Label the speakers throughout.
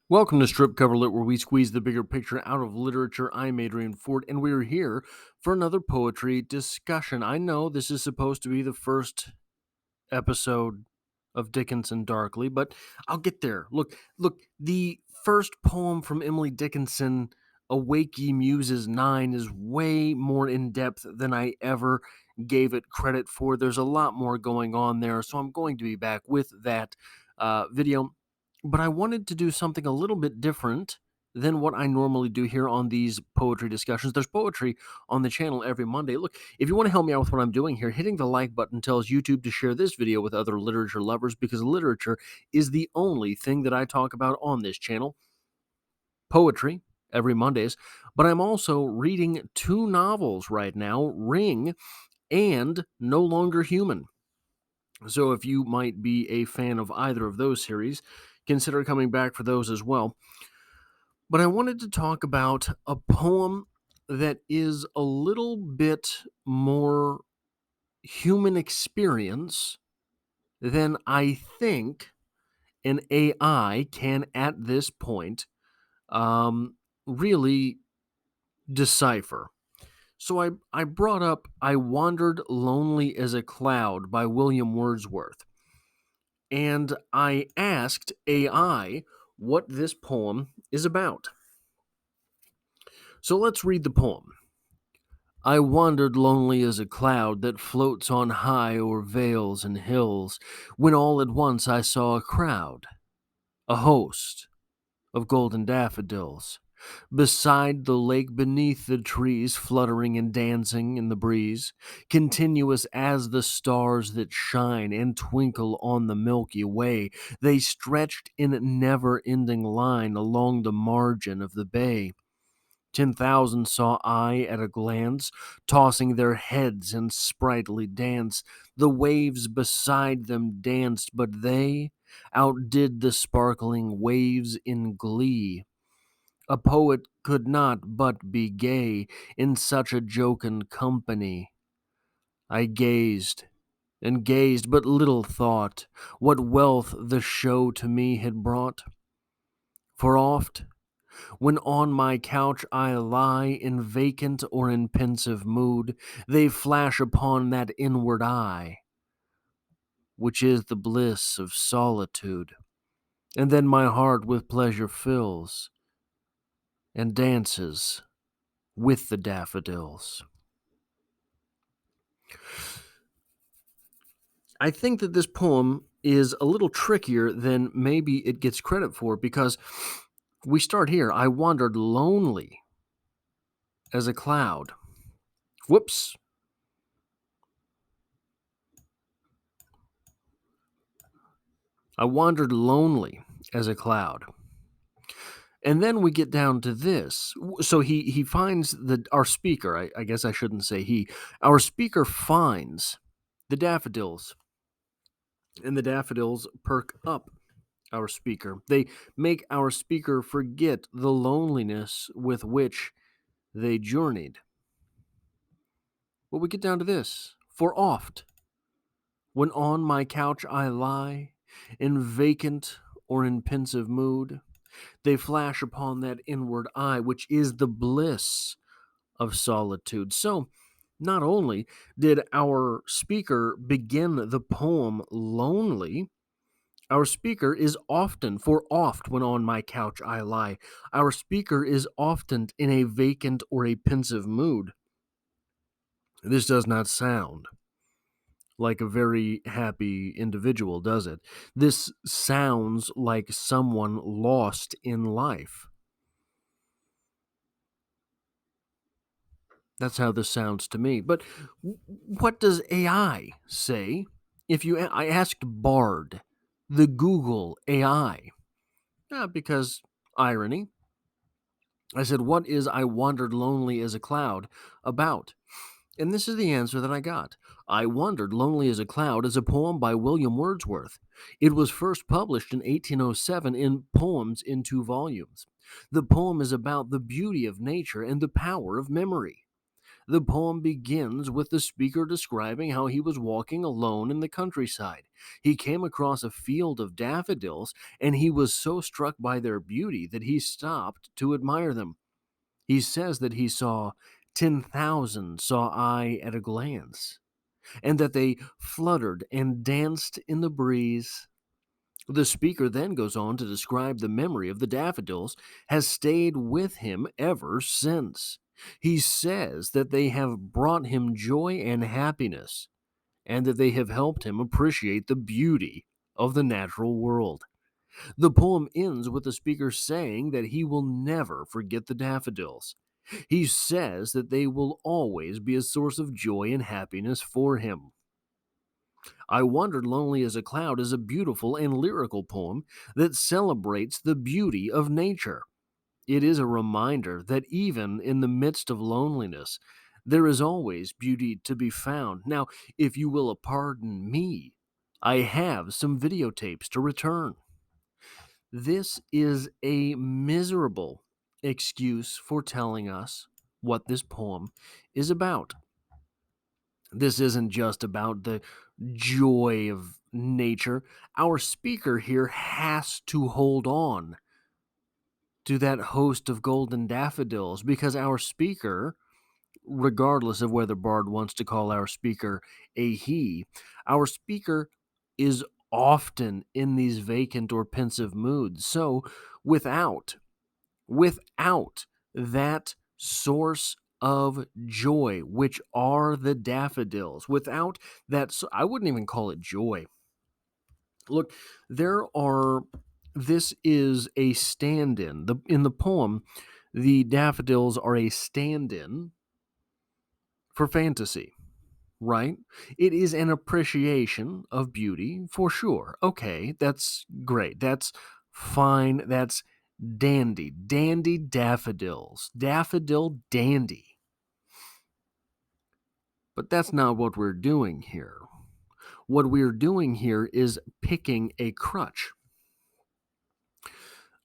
Speaker 1: Welcome to Strip Cover Lit, where we squeeze the bigger picture out of literature. I'm Adrian Ford, and we're here for another poetry discussion. I know this is supposed to be the first episode of Dickinson Darkly, but I'll get there. Look, the first poem from Emily Dickinson, Awake Ye Muses 9, is way more in depth than I ever gave it credit for. There's a lot more going on there, so I'm going to be back with that video. But I wanted to do something a little bit different than what I normally do here on these poetry discussions. There's poetry on the channel every Monday. Look, if you want to help me out with what I'm doing here, hitting the like button tells YouTube to share this video with other literature lovers, because literature is the only thing that I talk about on this channel. Poetry every Mondays, but I'm also reading two novels right now, Ring and No Longer Human. So if you might be a fan of either of those series, consider coming back for those as well. But I wanted to talk about a poem that is a little bit more human experience than I think an AI can at this point really decipher. So I brought up I Wandered Lonely as a Cloud by William Wordsworth. And I asked AI what this poem is about. So let's read the poem. I wandered lonely as a cloud that floats on high o'er vales and hills, when all at once I saw a crowd, a host of golden daffodils, beside the lake beneath the trees, fluttering and dancing in the breeze, continuous as the stars that shine and twinkle on the Milky Way. They stretched in never-ending line along the margin of the bay. 10,000 saw I at a glance, tossing their heads in sprightly dance. The waves beside them danced, but they outdid the sparkling waves in glee. A poet could not but be gay in such a jocund company. I gazed and gazed, but little thought what wealth the show to me had brought. For oft, when on my couch I lie in vacant or in pensive mood, they flash upon that inward eye, which is the bliss of solitude. And then my heart with pleasure fills and dances with the daffodils. I think that this poem is a little trickier than maybe it gets credit for, because we start here. I wandered lonely as a cloud. Whoops. I wandered lonely as a cloud. And then we get down to this. So he finds our speaker, I guess I shouldn't say he, our speaker finds the daffodils, and the daffodils perk up our speaker. They make our speaker forget the loneliness with which they journeyed. But we get down to this. For oft, when on my couch I lie, in vacant or in pensive mood, they flash upon that inward eye, which is the bliss of solitude. So, not only did our speaker begin the poem lonely, our speaker is often, for oft when on my couch I lie, our speaker is often in a vacant or a pensive mood. This does not sound like a very happy individual, does it? This sounds like someone lost in life. That's how this sounds to me. But what does AI say? I asked Bard, the Google AI, because irony. I said, what is I Wandered Lonely as a Cloud about? And this is the answer that I got. I Wandered Lonely as a Cloud is a poem by William Wordsworth. It was first published in 1807 in Poems in 2 volumes. The poem is about the beauty of nature and the power of memory. The poem begins with the speaker describing how he was walking alone in the countryside. He came across a field of daffodils, and he was so struck by their beauty that he stopped to admire them. He says that he saw 10,000 saw I at a glance, and that they fluttered and danced in the breeze. The speaker then goes on to describe the memory of the daffodils has stayed with him ever since. He says that they have brought him joy and happiness, and that they have helped him appreciate the beauty of the natural world. The poem ends with the speaker saying that he will never forget the daffodils. He says that they will always be a source of joy and happiness for him. I Wandered Lonely as a Cloud is a beautiful and lyrical poem that celebrates the beauty of nature. It is a reminder that even in the midst of loneliness, there is always beauty to be found. Now, if you will pardon me, I have some videotapes to return. This is a miserable excuse for telling us what this poem is about. This isn't just about the joy of nature. Our speaker here has to hold on to that host of golden daffodils because our speaker, regardless of whether Bard wants to call our speaker a he, our speaker is often in these vacant or pensive moods. So without that source of joy, which are the daffodils, without that, I wouldn't even call it joy. Look, this is a stand in. In the poem, the daffodils are a stand in for fantasy, right? It is an appreciation of beauty for sure. Okay, that's great. That's fine. That's dandy. Dandy daffodils. Daffodil dandy. But that's not what we're doing here. What we're doing here is picking a crutch.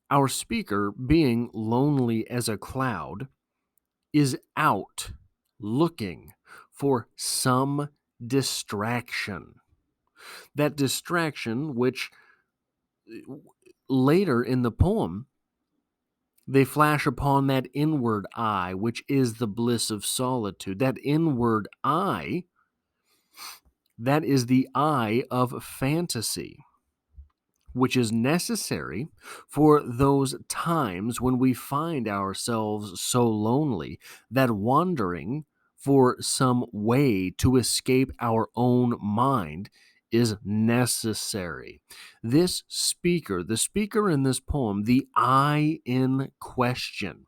Speaker 1: Our speaker, being lonely as a cloud, is out looking for some distraction. That distraction, which later in the poem, they flash upon that inward eye, which is the bliss of solitude. That inward eye, that is the eye of fantasy, which is necessary for those times when we find ourselves so lonely that wandering for some way to escape our own mind is necessary. This speaker, the speaker in this poem, the I in question,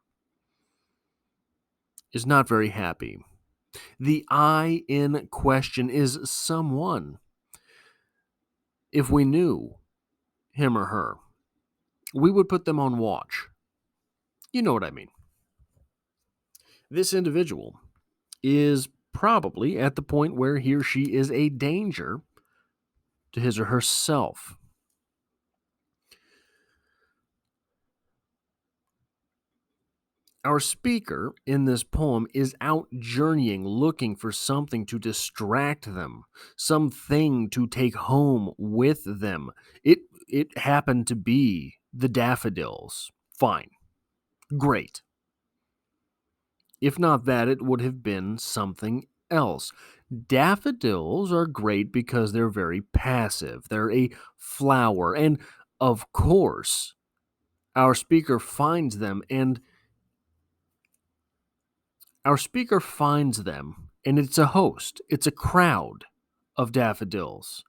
Speaker 1: is not very happy. The I in question is someone, if we knew him or her, we would put them on watch. You know what I mean. This individual is probably at the point where he or she is a danger to his or herself. Our speaker in this poem is out journeying, looking for something to distract them, something to take home with them. It happened to be the daffodils. Fine. Great. If not that, it would have been something else. Daffodils are great because they're very passive. They're a flower. And of course, our speaker finds them and it's a host. It's a crowd of daffodils.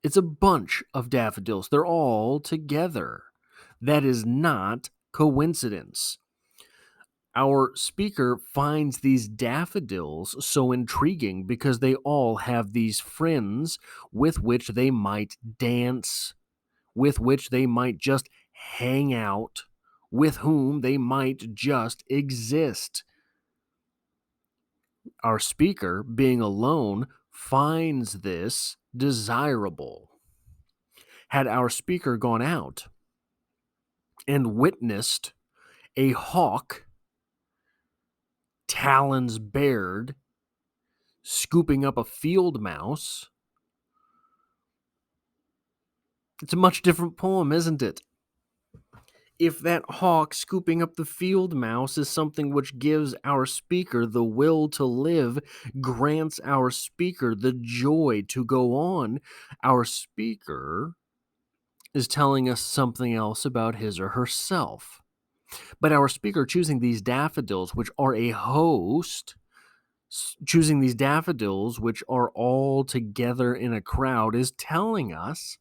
Speaker 1: It's a bunch of daffodils. They're all together. That is not coincidence. Our speaker finds these daffodils so intriguing because they all have these friends with which they might dance, with which they might just hang out, with whom they might just exist. Our speaker, being alone, finds this desirable. Had our speaker gone out and witnessed a hawk talons bared, scooping up a field mouse. It's a much different poem, isn't it? If that hawk scooping up the field mouse is something which gives our speaker the will to live, grants our speaker the joy to go on, our speaker is telling us something else about his or herself. But our speaker choosing these daffodils, which are a host, choosing these daffodils, which are all together in a crowd, is telling us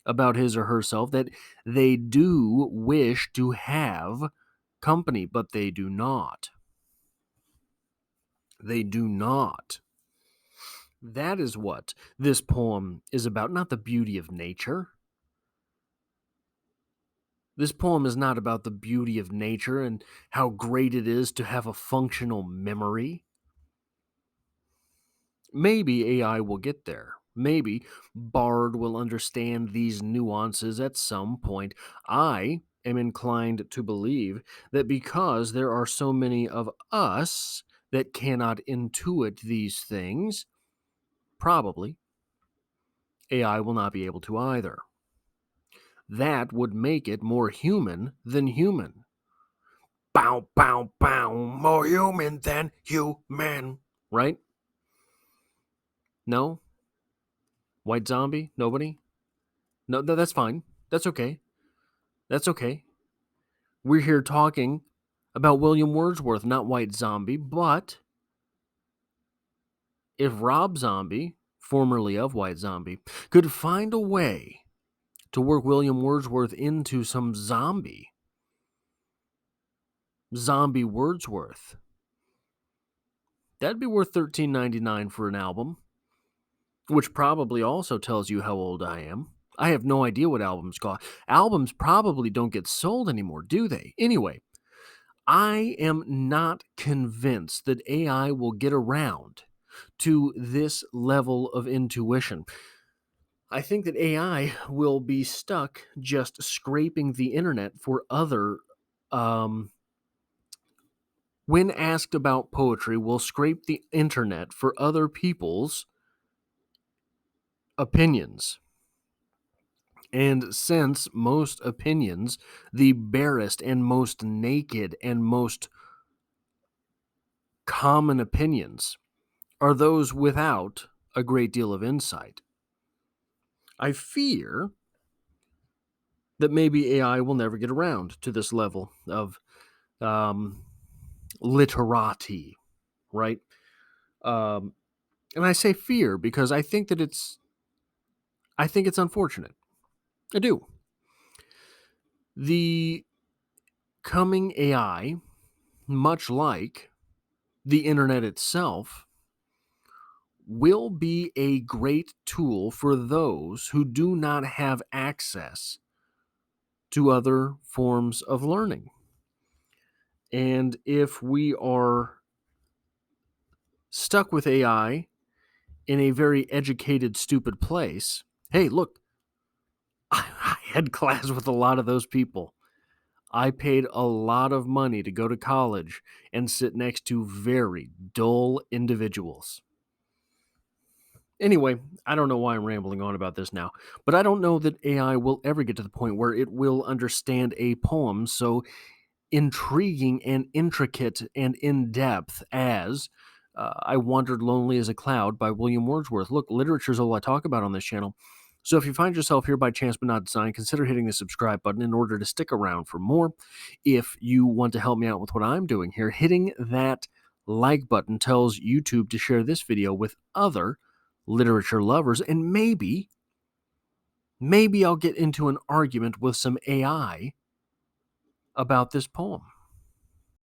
Speaker 1: about his or herself that they do wish to have company, but they do not. They do not. That is what this poem is about, not the beauty of nature. This poem is not about the beauty of nature and how great it is to have a functional memory. Maybe AI will get there. Maybe Bard will understand these nuances at some point. I am inclined to believe that because there are so many of us that cannot intuit these things, probably AI will not be able to either. That would make it more human than human. Bow, bow, bow, more human than human. Right? No? White zombie? Nobody? No, that's fine. That's okay. That's okay. We're here talking about William Wordsworth, not White Zombie, but if Rob Zombie, formerly of White Zombie, could find a way to work William Wordsworth into some zombie Wordsworth, that'd be worth $13.99 for an album, which probably also tells you how old I am. I have no idea what albums cost. Albums probably don't get sold anymore, do they? Anyway, I am not convinced that AI will get around to this level of intuition. I think that AI will be stuck just scraping the internet for other, when asked about poetry, will scrape the internet for other people's opinions. And since most opinions, the barest and most naked and most common opinions, are those without a great deal of insight, I fear that maybe AI will never get around to this level of literati, right? And I say fear because I think it's unfortunate. I do. The coming AI, much like the internet itself, will be a great tool for those who do not have access to other forms of learning. And if we are stuck with AI in a very educated, stupid place, hey, look, I had class with a lot of those people. I paid a lot of money to go to college and sit next to very dull individuals. Anyway, I don't know why I'm rambling on about this now, but I don't know that AI will ever get to the point where it will understand a poem so intriguing and intricate and in-depth as I Wandered Lonely as a Cloud by William Wordsworth. Look, literature is all I talk about on this channel. So if you find yourself here by chance but not design, consider hitting the subscribe button in order to stick around for more. If you want to help me out with what I'm doing here, hitting that like button tells YouTube to share this video with other literature lovers, and maybe I'll get into an argument with some AI about this poem.